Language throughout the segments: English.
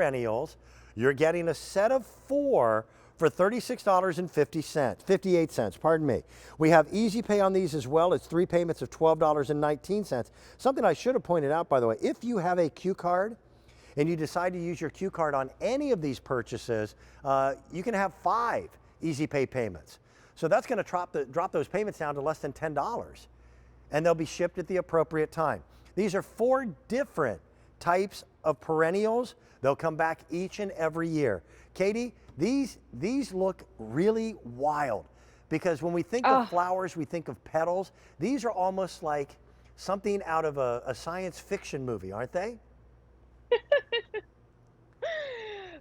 perennials. You're getting a set of 4 for $36.50, 58 cents, pardon me. We have easy pay on these as well. It's 3 payments of $12.19. Something I should have pointed out, by the way, if you have a Q card and you decide to use your Q card on any of these purchases, you can have 5 easy pay payments. So that's going to drop those payments down to less than $10, and they'll be shipped at the appropriate time. These are 4 different types of perennials. They'll come back each and every year. Katie, these look really wild, because when we think of flowers, we think of petals. These are almost like something out of a science fiction movie, aren't they?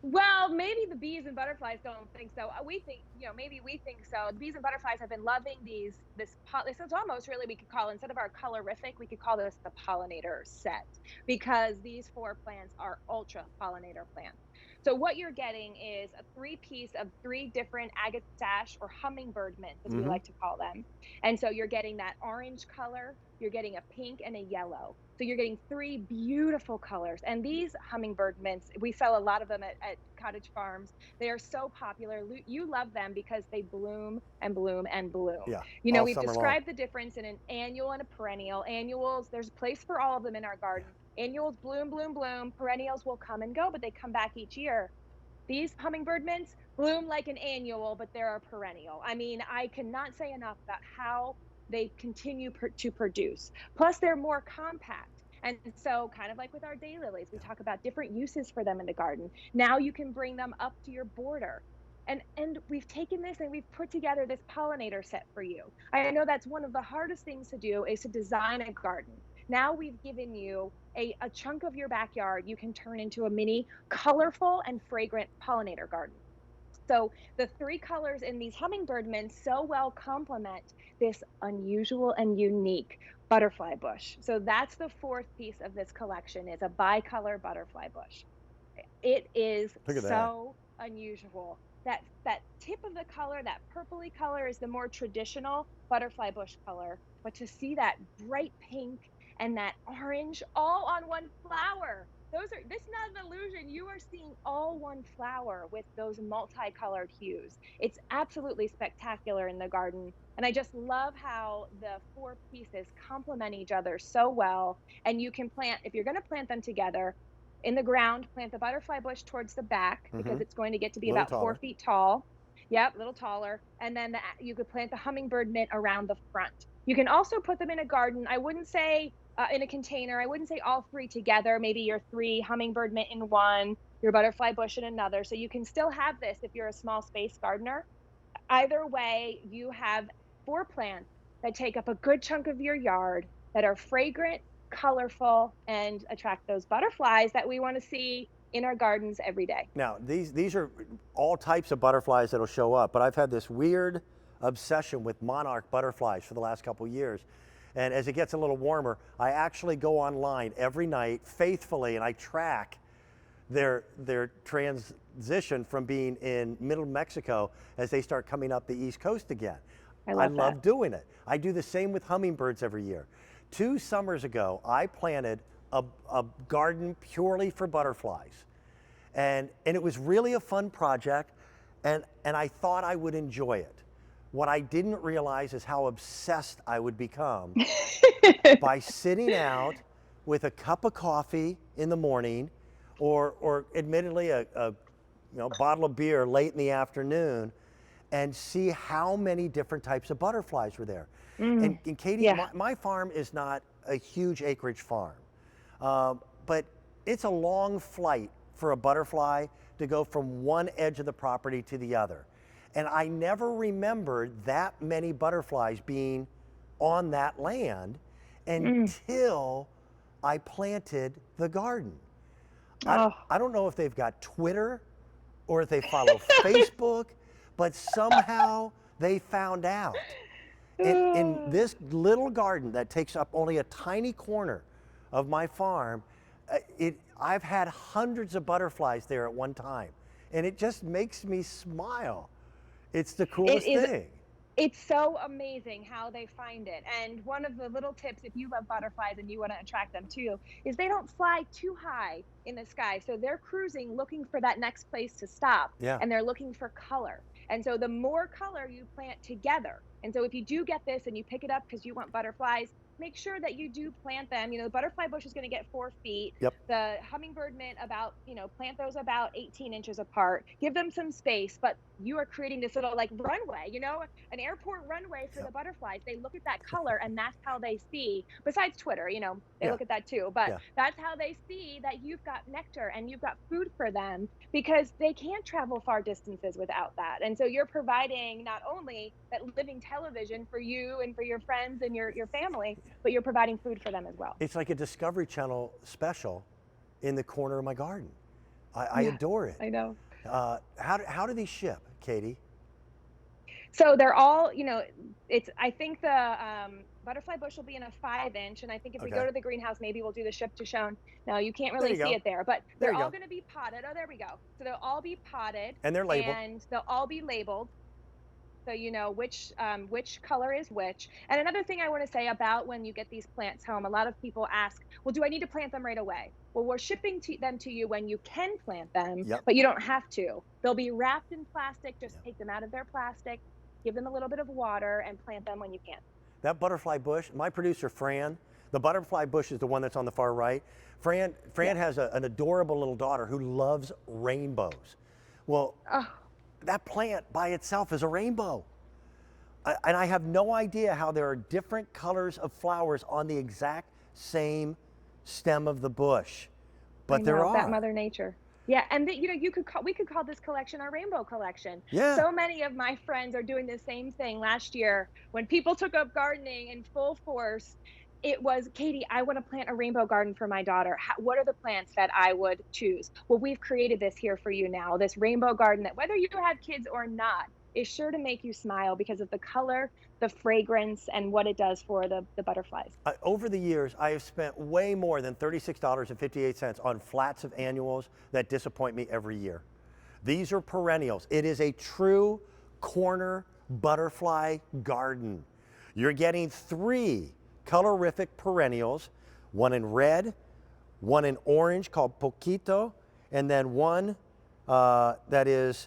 Well, maybe the bees and butterflies don't think so. We think, maybe we think so. The bees and butterflies have been loving this is almost really, we could call, instead of our colorific, we could call this the pollinator set, because these 4 plants are ultra pollinator plants. So what you're getting is a 3-piece of 3 different agastache or hummingbird mints, as we like to call them. And so you're getting that orange color, you're getting a pink and a yellow. So you're getting 3 beautiful colors. And these hummingbird mints, we sell a lot of them at Cottage Farms. They are so popular. You love them because they bloom and bloom and bloom. Yeah, We've described the difference in an annual and a perennial. Annuals, there's a place for all of them in our garden. Annuals bloom, bloom, bloom. Perennials will come and go, but they come back each year. These hummingbird mints bloom like an annual, but they're a perennial. I mean, I cannot say enough about how they continue to produce. Plus, they're more compact. And so, kind of like with our daylilies, we talk about different uses for them in the garden. Now you can bring them up to your border. And we've taken this and we've put together this pollinator set for you. I know that's one of the hardest things to do, is to design a garden. Now we've given you a chunk of your backyard you can turn into a mini colorful and fragrant pollinator garden. So the 3 colors in these hummingbird mints so well complement this unusual and unique butterfly bush. So that's the 4th piece of this collection, is a bicolor butterfly bush. It is so unusual. That tip of the color, that purpley color, is the more traditional butterfly bush color. But to see that bright pink and that orange all on one flower, this is not an illusion. You are seeing all one flower with those multicolored hues. It's absolutely spectacular in the garden. And I just love how the 4 pieces complement each other so well. And you can plant, if you're going to plant them together in the ground, plant the butterfly bush towards the back, because it's going to get to be about 4 feet tall. Yep, a little taller. And then you could plant the hummingbird mint around the front. You can also put them in a garden. I wouldn't say in a container. I wouldn't say all 3 together. Maybe your 3 hummingbird mint in one, your butterfly bush in another. So you can still have this if you're a small space gardener. Either way, you have 4 plants that take up a good chunk of your yard, that are fragrant, colorful, and attract those butterflies that we want to see in our gardens every day. Now, these are all types of butterflies that'll show up, but I've had this weird obsession with monarch butterflies for the last couple of years. And as it gets a little warmer, I actually go online every night faithfully, and I track their transition from being in middle Mexico as they start coming up the East Coast again. I love doing it. I do the same with hummingbirds every year. 2 summers ago, I planted a garden purely for butterflies. And it was really a fun project, and I thought I would enjoy it. What I didn't realize is how obsessed I would become by sitting out with a cup of coffee in the morning, or admittedly a bottle of beer late in the afternoon, and see how many different types of butterflies were there. And Katie, my farm is not a huge acreage farm, but it's a long flight for a butterfly to go from one edge of the property to the other. And I never remembered that many butterflies being on that land until I planted the garden. I don't know if they've got Twitter or if they follow Facebook, but somehow they found out. In this little garden that takes up only a tiny corner of my farm, I've had hundreds of butterflies there at one time, and it just makes me smile. It's the coolest thing. It's so amazing how they find it. And one of the little tips, if you love butterflies and you want to attract them too, is they don't fly too high in the sky. So they're cruising looking for that next place to stop, Yeah. and they're looking for color. And so the more color you plant together, and so if you do get this and you pick it up because you want butterflies, make sure that you do plant them. The butterfly bush is going to get 4 feet. Yep. The hummingbird mint about, plant those about 18 inches apart. Give them some space, but you are creating this little like runway, an airport runway for the butterflies. They look at that color and that's how they see, besides Twitter, they Yeah. look at that too, but Yeah. that's how they see that you've got nectar and you've got food for them, because they can't travel far distances without that. And so you're providing not only that living television for you and for your friends and your family, but you're providing food for them as well. It's like a Discovery Channel special in the corner of my garden. I adore it. I know. How do these ship, Katie? So they're all, I think the butterfly bush will be in a 5-inch. And I think if we go to the greenhouse, maybe we'll do the ship to shown. No, you can't really see it there, but they're all going to be potted. Oh, there we go. So they'll all be potted. And they're labeled. And they'll all be labeled. So you know which color is which. And another thing I want to say about when you get these plants home, a lot of people ask, well, do I need to plant them right away? Well, we're shipping them to you when you can plant them, but you don't have to. They'll be wrapped in plastic. Just take them out of their plastic, give them a little bit of water, and plant them when you can. That butterfly bush, my producer, Fran, the butterfly bush is the one that's on the far right. Fran has an adorable little daughter who loves rainbows. Well, that plant by itself is a rainbow. And I have no idea how there are different colors of flowers on the exact same stem of the bush, but there are. That Mother Nature. Yeah, and we could call this collection our rainbow collection. Yeah. So many of my friends are doing the same thing. Last year, when people took up gardening in full force, it was, Katie, I want to plant a rainbow garden for my daughter. What are the plants that I would choose? Well, we've created this here for you now, this rainbow garden that, whether you have kids or not, is sure to make you smile because of the color, the fragrance, and what it does for the butterflies. Over the years, I have spent way more than $36.58 on flats of annuals that disappoint me every year. These are perennials. It is a true corner butterfly garden. You're getting 3 colorific perennials, one in red, one in orange called Poquito, and then one that is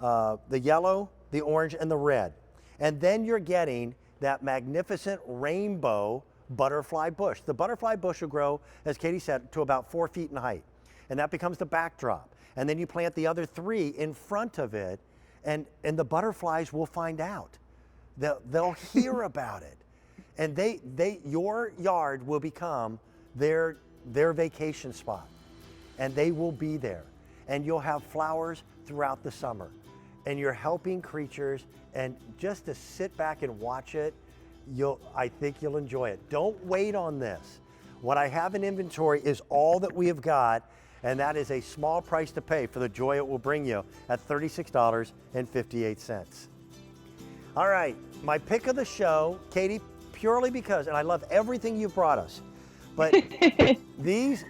the yellow, the orange, and the red. And then you're getting that magnificent rainbow butterfly bush. The butterfly bush will grow, as Katie said, to about 4 feet in height. And that becomes the backdrop. And then you plant the other 3 in front of it, and the butterflies will find out. They'll hear about it. And your yard will become their vacation spot. And they will be there. And you'll have flowers throughout the summer. And you're helping creatures, and just to sit back and watch it, I think you'll enjoy it. Don't wait on this. What I have in inventory is all that we have got, and that is a small price to pay for the joy it will bring you at $36.58. All right, my pick of the show, Katie, purely because, and I love everything you've brought us, but these